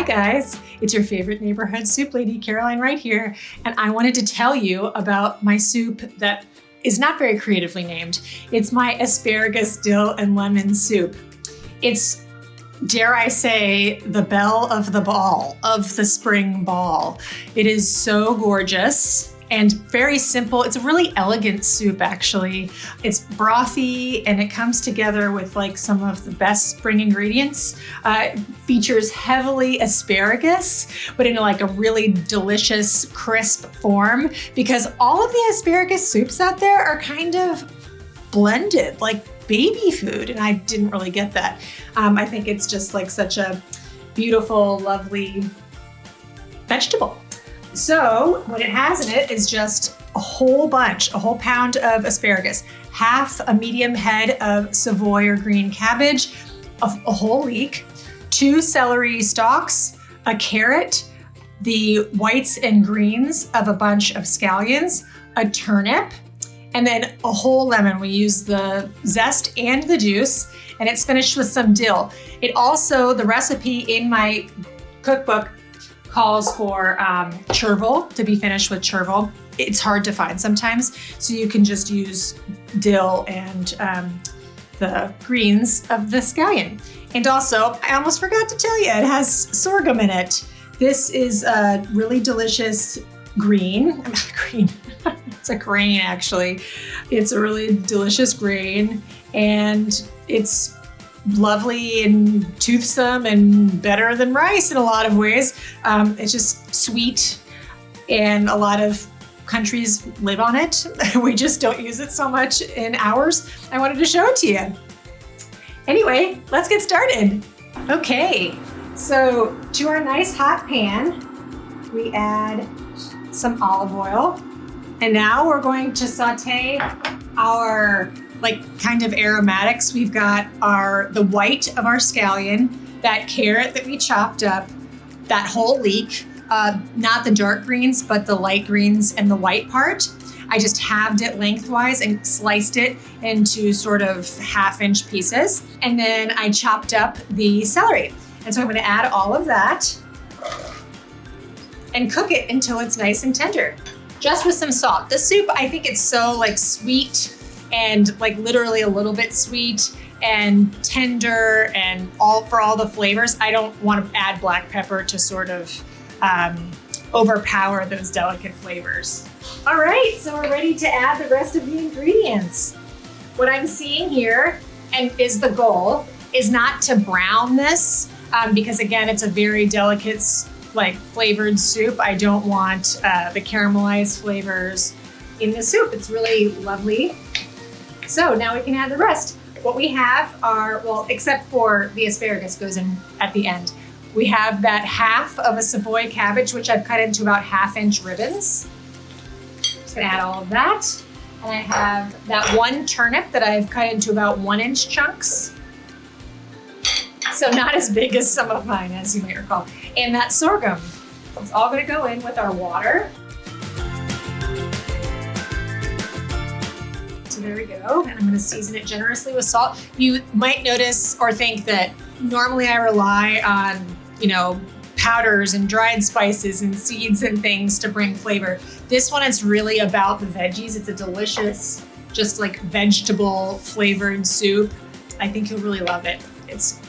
Hi guys, it's your favorite neighborhood soup lady, Caroline, right here. And I wanted to tell you about my soup that is not very creatively named. It's my asparagus, dill, and lemon soup. It's, dare I say, the belle of the ball, of the spring ball. It is so gorgeous and very simple. It's a really elegant soup, actually. It's brothy and it comes together with like some of the best spring ingredients. It features heavily asparagus, but in like a really delicious, crisp form, because all of the asparagus soups out there are kind of blended, like baby food, and I didn't really get that. I think it's just like such a beautiful, lovely vegetable. So what it has in it is just a whole pound of asparagus, half a medium head of Savoy or green cabbage, a whole leek, 2 celery stalks, a carrot, the whites and greens of a bunch of scallions, a turnip, and then a whole lemon. We use the zest and the juice, and it's finished with some dill. It also, the recipe in my cookbook calls for chervil, to be finished with chervil. It's hard to find sometimes, so you can just use dill and the greens of the scallion. And also, I almost forgot to tell you, it has sorghum in it. This is a really delicious green. It's a grain, actually. It's a really delicious grain, and it's lovely and toothsome and better than rice in a lot of ways. It's just sweet, and a lot of countries live on it. We just don't use it so much in ours. I wanted to show it to you. Anyway, let's get started. Okay, so to our nice hot pan, we add some olive oil. And now we're going to saute our kind of aromatics. We've got the white of our scallion, that carrot that we chopped up, that whole leek, not the dark greens, but the light greens and the white part. I just halved it lengthwise and sliced it into sort of 1/2-inch pieces. And then I chopped up the celery. And so I'm gonna add all of that and cook it until it's nice and tender, just with some salt. The soup, I think it's so sweet and literally a little bit sweet and tender and for all the flavors. I don't want to add black pepper to sort of overpower those delicate flavors. All right, so we're ready to add the rest of the ingredients. What I'm seeing here, and is the goal, is not to brown this, because again, it's a very delicate flavored soup. I don't want the caramelized flavors in the soup. It's really lovely. So now we can add the rest. What we have are, well, except for the asparagus goes in at the end. We have that half of a Savoy cabbage, which I've cut into about 1/2-inch ribbons. Just gonna add all of that. And I have that 1 turnip that I've cut into about 1-inch chunks. So not as big as some of mine, as you might recall. And that sorghum. It's all gonna go in with our water. So there we go. And I'm gonna season it generously with salt. You might notice or think that normally I rely on, powders and dried spices and seeds and things to bring flavor. This one is really about the veggies. It's a delicious, just vegetable flavored soup. I think you'll really love it. It's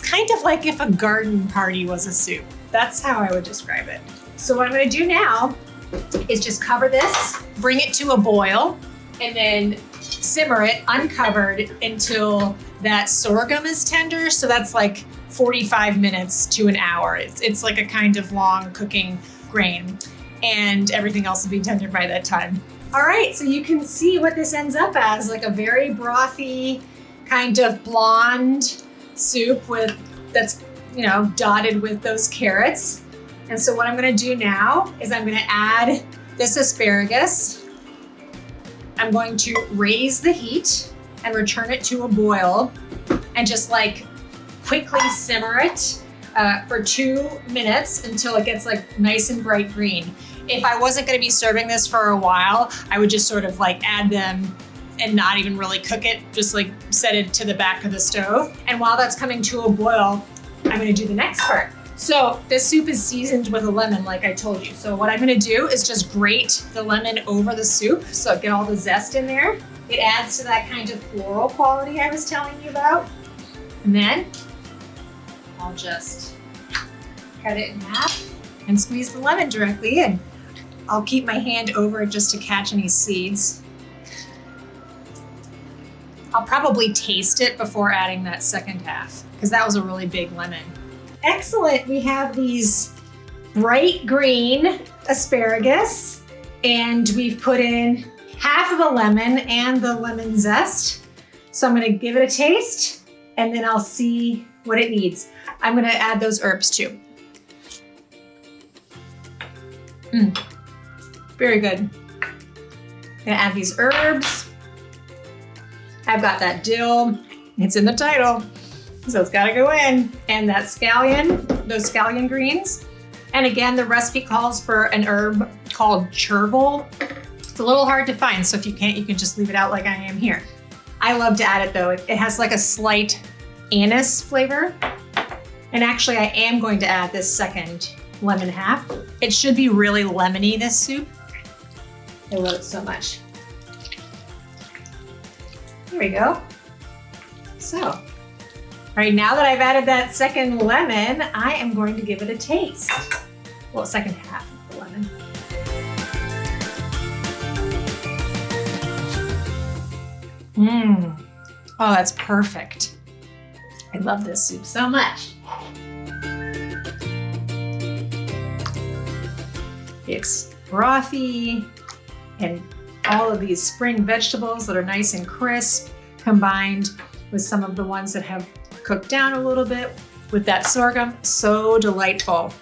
kind of like if a garden party was a soup. That's how I would describe it. So what I'm gonna do now is just cover this, bring it to a boil, and then simmer it uncovered until that sorghum is tender. So that's 45 minutes to an hour. It's like a kind of long cooking grain, and everything else will be tender by that time. All right, so you can see what this ends up as, a very brothy, kind of blonde soup that's dotted with those carrots. And so what I'm gonna do now is I'm gonna add this asparagus. I'm going to raise the heat and return it to a boil and just quickly simmer it for 2 minutes until it gets nice and bright green. If I wasn't gonna be serving this for a while, I would just sort of add them and not even really cook it, just set it to the back of the stove. And while that's coming to a boil, I'm gonna do the next part. So this soup is seasoned with a lemon, like I told you. So what I'm gonna do is just grate the lemon over the soup so get all the zest in there. It adds to that kind of floral quality I was telling you about. And then I'll just cut it in half and squeeze the lemon directly in. I'll keep my hand over it just to catch any seeds. I'll probably taste it before adding that second half because that was a really big lemon. Excellent, we have these bright green asparagus and we've put in half of a lemon and the lemon zest. So I'm gonna give it a taste and then I'll see what it needs. I'm gonna add those herbs too. Very good. Gonna add these herbs. I've got that dill, it's in the title, so it's gotta go in. And that scallion, those scallion greens. And again, the recipe calls for an herb called chervil. It's a little hard to find, so if you can't, you can just leave it out like I am here. I love to add it though. It has like a slight anise flavor. And actually I am going to add this second lemon half. It should be really lemony, this soup. I love it so much. There we go. So, right now that I've added that second lemon, I am going to give it a taste. Well, second half of the lemon. Oh, that's perfect. I love this soup so much. It's brothy and all of these spring vegetables that are nice and crisp combined with some of the ones that have cooked down a little bit with that sorghum. So delightful.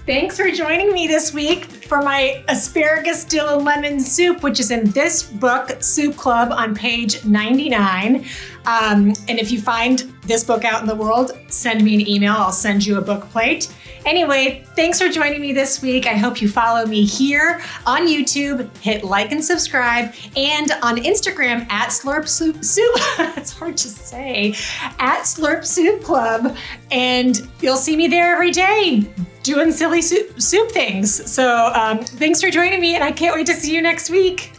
Thanks for joining me this week for my asparagus dill and lemon soup, which is in this book, Soup Club, on page 99. And if you find this book out in the world, send me an email. I'll send you a book plate. Anyway, thanks for joining me this week. I hope you follow me here on YouTube, hit like and subscribe, and on Instagram at Slurp Soup. It's hard to say, at Slurp Soup Club. And you'll see me there every day doing silly soup things. So thanks for joining me, and I can't wait to see you next week.